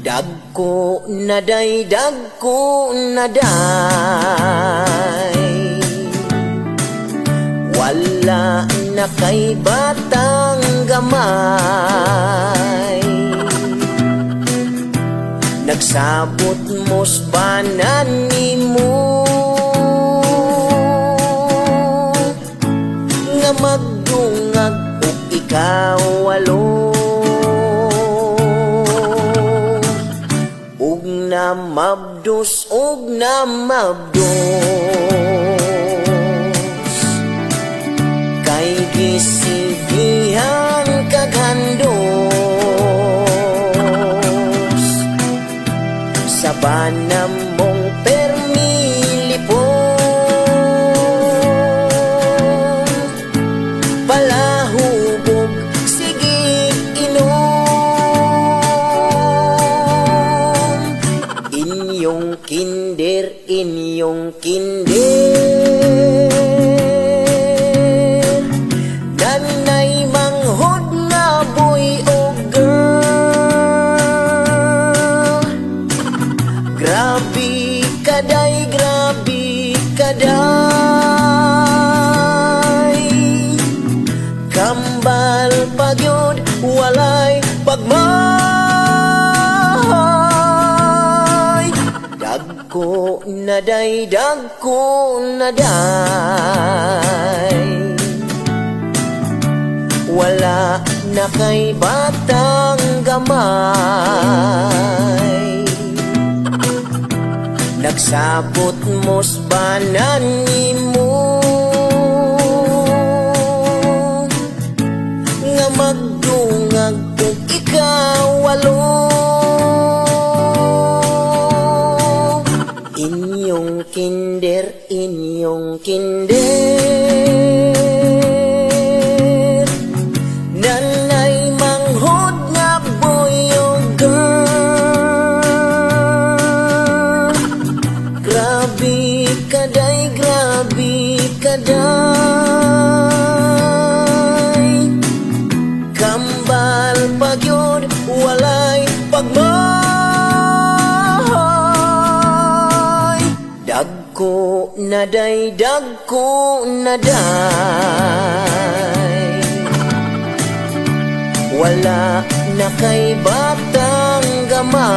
Dagko na day, dagko na day, wala na kay batang gamay. Nagsabot mos banan nimo nga magdungag ug ikaw walo, ug na mabdos ug na mabdos, kay gisigihan kaghandos sa banam mong permilipon. Palahubog sige inom, inyong kinder, inyong kinder. Nanay manghod nga boy o girl, grabe kaday, grabe kaday. Kambal pagyod walay pagmay. Dagko na day, dagko na day, wala na kay batang gamay. Nagsabot mos banan nimo nga magdungag ug ikaw walo, inyong kinder, inyong kinder. Nanay manghod nga boy o girl, grabe kaday, grabe kaday. Kambal pagyod walay pagmay. Dagko na day, dagko na day, wala na kay batang gamay.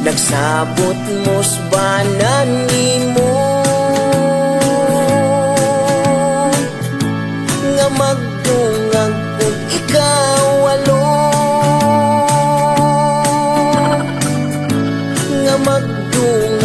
Nagsabot mos banan nimo nga magdungag ug ikaw walo, nga magdungag